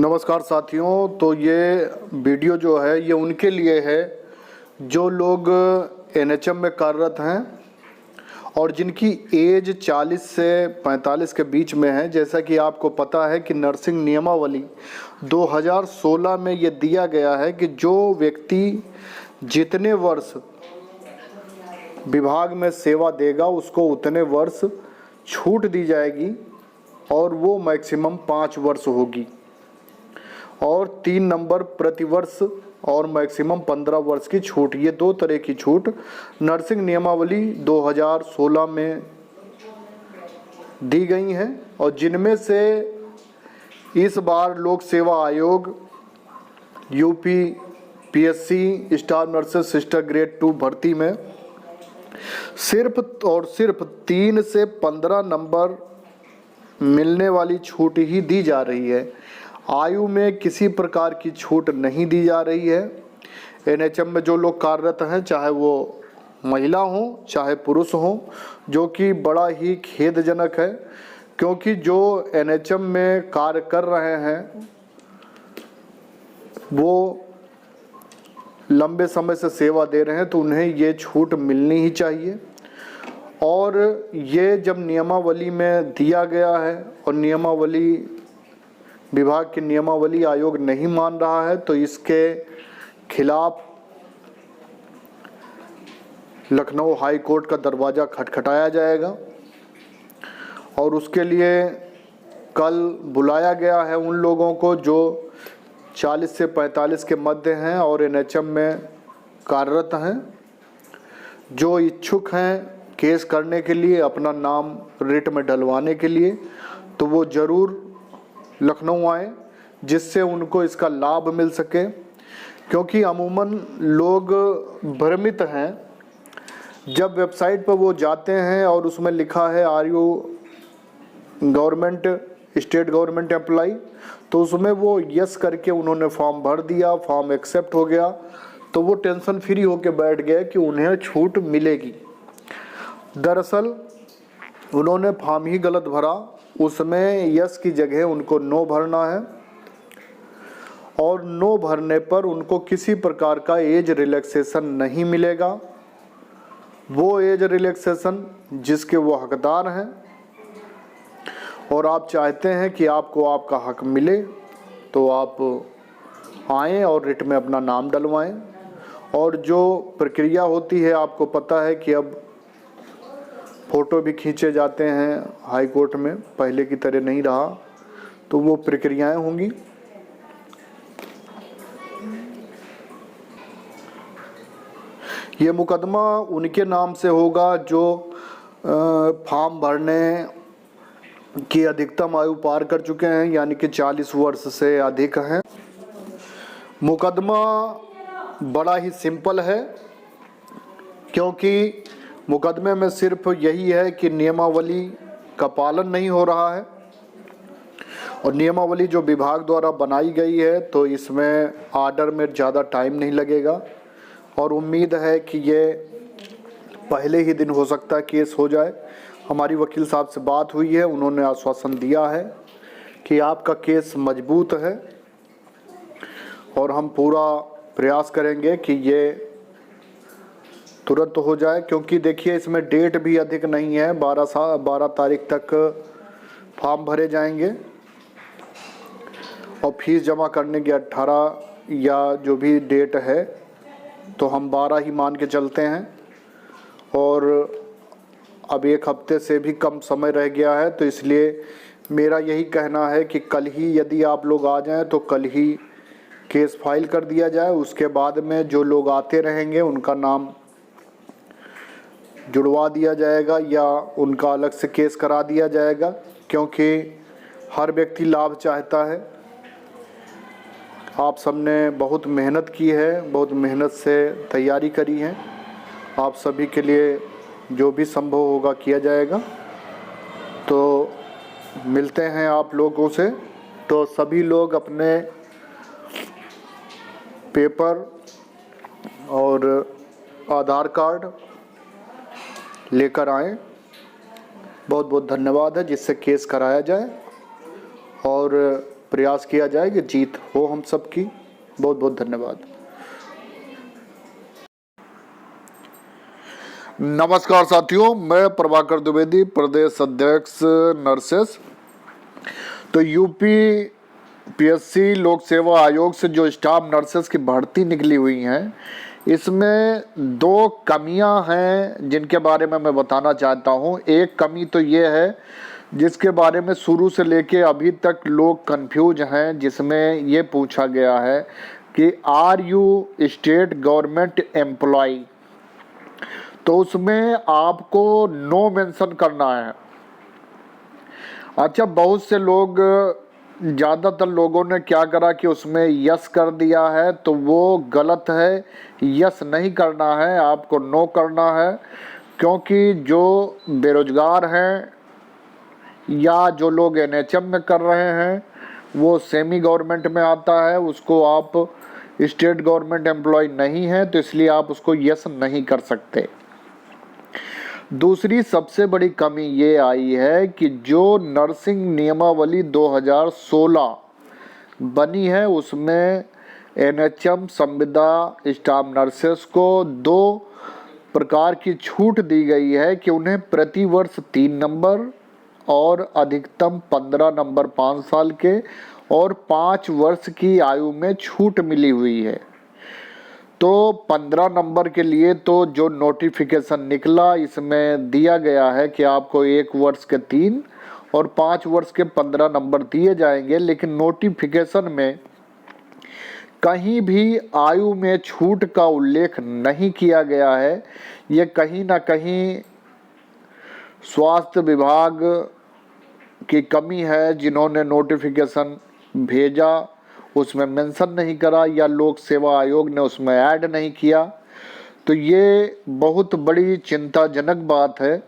नमस्कार साथियों। तो ये वीडियो जो है ये उनके लिए है जो लोग एनएचएम में कार्यरत हैं और जिनकी एज 40 से 45 के बीच में है। जैसा कि आपको पता है कि नर्सिंग नियमावली 2016 में ये दिया गया है कि जो व्यक्ति जितने वर्ष विभाग में सेवा देगा उसको उतने वर्ष छूट दी जाएगी और वो मैक्सिमम 5 वर्ष होगी और 3 नंबर प्रतिवर्ष और मैक्सिमम 15 वर्ष की छूट। ये 2 तरह की छूट नर्सिंग नियमावली 2016 में दी गई हैं और जिनमें से इस बार लोक सेवा आयोग UP PSC staff nurses sister grade 2 भर्ती में सिर्फ और सिर्फ 3 से 15 नंबर मिलने वाली छूट ही दी जा रही है। आयु में किसी प्रकार की छूट नहीं दी जा रही है। एनएचएम में जो लोग कार्यरत हैं, चाहे वो महिला हों चाहे पुरुष हों, जो कि बड़ा ही खेदजनक है, क्योंकि जो एनएचएम में कार्य कर रहे हैं वो लंबे समय से सेवा दे रहे हैं, तो उन्हें ये छूट मिलनी ही चाहिए। और ये जब नियमावली में दिया गया है और नियमावली विभाग की नियमावली आयोग नहीं मान रहा है, तो इसके खिलाफ लखनऊ हाई कोर्ट का दरवाज़ा खटखटाया जाएगा और उसके लिए कल बुलाया गया है उन लोगों को जो 40 से 45 के मध्य हैं और एनएचएम में कार्यरत हैं, जो इच्छुक हैं केस करने के लिए, अपना नाम रिट में डलवाने के लिए, तो वो ज़रूर लखनऊ आए जिससे उनको इसका लाभ मिल सके। क्योंकि अमूमन लोग भ्रमित हैं। जब वेबसाइट पर वो जाते हैं और उसमें लिखा है are you government state government employee, तो उसमें वो यस करके उन्होंने फॉर्म भर दिया, फॉर्म एक्सेप्ट हो गया, तो वो टेंशन फ्री होके बैठ गए कि उन्हें छूट मिलेगी। दरअसल उन्होंने फॉर्म ही गलत भरा, उसमें यस की जगह उनको नो भरना है और नो भरने पर उनको किसी प्रकार का एज रिलैक्सेशन नहीं मिलेगा। वो एज रिलैक्सेशन जिसके वो हकदार हैं और आप चाहते हैं कि आपको आपका हक मिले, तो आप आएँ और रिट में अपना नाम डलवाएं। और जो प्रक्रिया होती है, आपको पता है कि अब फ़ोटो भी खींचे जाते हैं हाई कोर्ट में, पहले की तरह नहीं रहा, तो वो प्रक्रियाएं होंगी। ये मुकदमा उनके नाम से होगा जो फॉर्म भरने की अधिकतम आयु पार कर चुके हैं, यानी कि 40 वर्ष से अधिक हैं। मुकदमा बड़ा ही सिंपल है, क्योंकि मुकदमे में सिर्फ यही है कि नियमावली का पालन नहीं हो रहा है और नियमावली जो विभाग द्वारा बनाई गई है, तो इसमें आर्डर में ज़्यादा टाइम नहीं लगेगा और उम्मीद है कि ये पहले ही दिन हो सकता है केस हो जाए। हमारी वकील साहब से बात हुई है, उन्होंने आश्वासन दिया है कि आपका केस मजबूत है और हम पूरा प्रयास करेंगे कि ये तुरंत हो जाए। क्योंकि देखिए इसमें डेट भी अधिक नहीं है, 12 तारीख तक फॉर्म भरे जाएंगे और फीस जमा करने की 18 या जो भी डेट है, तो हम 12 ही मान के चलते हैं और अब 1 हफ्ते से भी कम समय रह गया है। तो इसलिए मेरा यही कहना है कि कल ही यदि आप लोग आ जाएं तो कल ही केस फाइल कर दिया जाए। उसके बाद में जो लोग आते रहेंगे उनका नाम जुड़वा दिया जाएगा या उनका अलग से केस करा दिया जाएगा, क्योंकि हर व्यक्ति लाभ चाहता है। आप सबने बहुत मेहनत की है, बहुत मेहनत से तैयारी करी है। आप सभी के लिए जो भी संभव होगा किया जाएगा। तो मिलते हैं आप लोगों से। तो सभी लोग अपने पेपर और आधार कार्ड लेकर आएं। बहुत बहुत धन्यवाद है, जिससे केस कराया जाए और प्रयास किया जाए कि जीत हो हम सबकी। बहुत बहुत धन्यवाद। नमस्कार साथियों, मैं प्रभाकर द्विवेदी, प्रदेश अध्यक्ष नर्सेस। तो यूपी पीएससी लोक सेवा आयोग से जो स्टाफ नर्सेस की भर्ती निकली हुई हैं, इसमें दो कमियां हैं जिनके बारे में मैं बताना चाहता हूं। एक कमी तो ये है जिसके बारे में शुरू से लेके अभी तक लोग कंफ्यूज हैं, जिसमें ये पूछा गया है कि are you state government employee. तो उसमें आपको नो मेंशन करना है। अच्छा, बहुत से लोग, ज़्यादातर लोगों ने क्या करा कि उसमें यस कर दिया है, तो वो गलत है। यस नहीं करना है, आपको नो करना है, क्योंकि जो बेरोजगार हैं या जो लोग एनएचएम में कर रहे हैं वो सेमी गवर्नमेंट में आता है, उसको आप स्टेट गवर्नमेंट एम्प्लॉय नहीं है, तो इसलिए आप उसको यस नहीं कर सकते। दूसरी सबसे बड़ी कमी ये आई है कि जो नर्सिंग नियमावली 2016 बनी है, उसमें एनएचएम संविदा स्टाफ नर्सेस को 2 प्रकार की छूट दी गई है कि उन्हें प्रति वर्ष 3 नंबर और अधिकतम 15 नंबर 5 साल के और 5 वर्ष की आयु में छूट मिली हुई है। तो 15 नंबर के लिए तो जो नोटिफिकेशन निकला, इसमें दिया गया है कि आपको 1 वर्ष के 3 और 5 वर्ष के 15 नंबर दिए जाएंगे, लेकिन नोटिफिकेशन में कहीं भी आयु में छूट का उल्लेख नहीं किया गया है। ये कहीं ना कहीं स्वास्थ्य विभाग की कमी है, जिन्होंने नोटिफिकेशन भेजा उसमें मेंशन नहीं करा, या लोक सेवा आयोग ने उसमें ऐड नहीं किया। तो ये बहुत बड़ी चिंताजनक बात है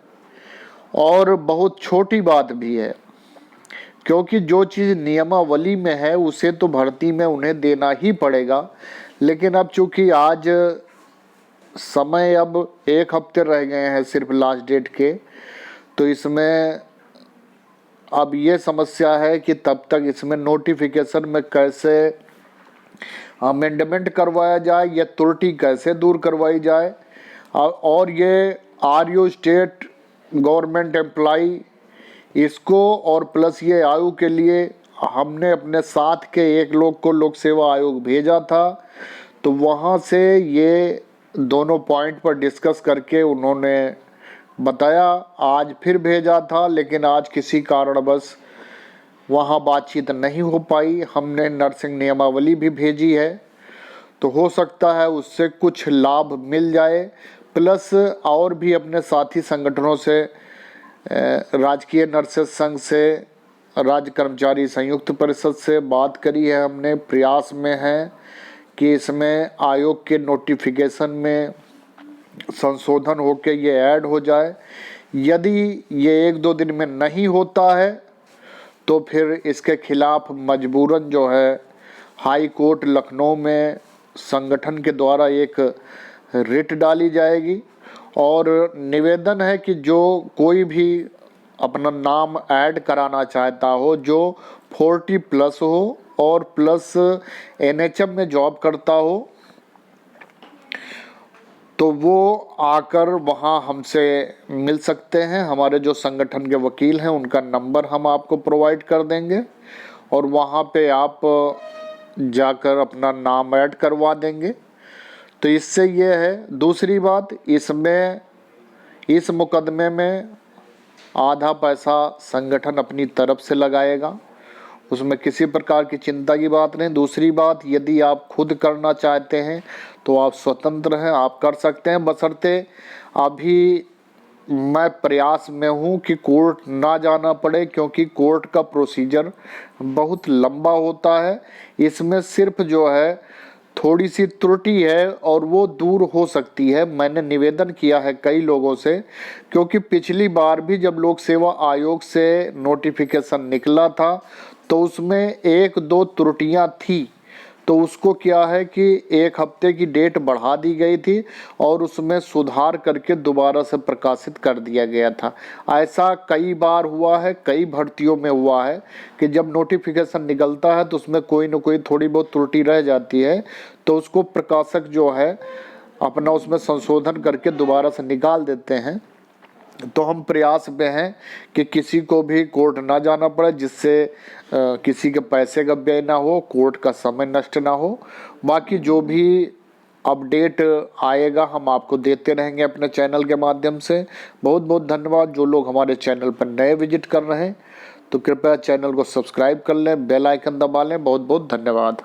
और बहुत छोटी बात भी है, क्योंकि जो चीज़ नियमावली में है उसे तो भर्ती में उन्हें देना ही पड़ेगा। लेकिन अब चूंकि आज समय अब 1 हफ्ते रह गए हैं सिर्फ लास्ट डेट के, तो इसमें अब ये समस्या है कि तब तक इसमें नोटिफिकेशन में कैसे अमेंडमेंट करवाया जाए या त्रुटि कैसे दूर करवाई जाए। और ये are you state government employee, इसको और प्लस ये आयु के लिए हमने अपने साथ के एक लोग को लोक सेवा आयोग भेजा था, तो वहाँ से ये दोनों पॉइंट पर डिस्कस करके उन्होंने बताया। आज फिर भेजा था, लेकिन आज किसी कारणवश वहाँ बातचीत नहीं हो पाई। हमने नर्सिंग नियमावली भी भेजी है, तो हो सकता है उससे कुछ लाभ मिल जाए। प्लस और भी अपने साथी संगठनों से, राजकीय नर्सेस संघ से, राज्य कर्मचारी संयुक्त परिषद से बात करी है हमने। प्रयास में है कि इसमें आयोग के नोटिफिकेशन में संशोधन होकर ये ऐड हो जाए। यदि ये 1-2 दिन में नहीं होता है तो फिर इसके खिलाफ मजबूरन जो है हाई कोर्ट लखनऊ में संगठन के द्वारा एक रिट डाली जाएगी। और निवेदन है कि जो कोई भी अपना नाम ऐड कराना चाहता हो, जो 40+ हो और प्लस एनएचएम में जॉब करता हो, तो वो आकर वहाँ हमसे मिल सकते हैं। हमारे जो संगठन के वकील हैं उनका नंबर हम आपको प्रोवाइड कर देंगे और वहाँ पे आप जाकर अपना नाम ऐड करवा देंगे। तो इससे ये है। दूसरी बात, इसमें इस मुकदमे में आधा पैसा संगठन अपनी तरफ से लगाएगा, उसमें किसी प्रकार की चिंता की बात नहीं। दूसरी बात, यदि आप खुद करना चाहते हैं तो आप स्वतंत्र हैं, आप कर सकते हैं, बशर्ते अभी मैं प्रयास में हूं कि कोर्ट ना जाना पड़े, क्योंकि कोर्ट का प्रोसीजर बहुत लंबा होता है। इसमें सिर्फ जो है थोड़ी सी त्रुटि है और वो दूर हो सकती है। मैंने निवेदन किया है कई लोगों से, क्योंकि पिछली बार भी जब लोक सेवा आयोग से नोटिफिकेशन निकला था तो उसमें 1-2 त्रुटियां थी। तो उसको क्या है कि 1 हफ्ते की डेट बढ़ा दी गई थी और उसमें सुधार करके दोबारा से प्रकाशित कर दिया गया था। ऐसा कई बार हुआ है, कई भर्तियों में हुआ है कि जब नोटिफिकेशन निकलता है तो उसमें कोई ना कोई थोड़ी बहुत त्रुटि रह जाती है, तो उसको प्रकाशक जो है अपना उसमें संशोधन करके दोबारा से निकाल देते हैं। तो हम प्रयास में हैं कि किसी को भी कोर्ट ना जाना पड़े, जिससे किसी के पैसे का व्यय ना हो, कोर्ट का समय नष्ट ना हो। बाकी जो भी अपडेट आएगा हम आपको देते रहेंगे अपने चैनल के माध्यम से। बहुत बहुत धन्यवाद। जो लोग हमारे चैनल पर नए विजिट कर रहे हैं तो कृपया चैनल को सब्सक्राइब कर लें, बेल आइकन दबा लें। बहुत बहुत धन्यवाद।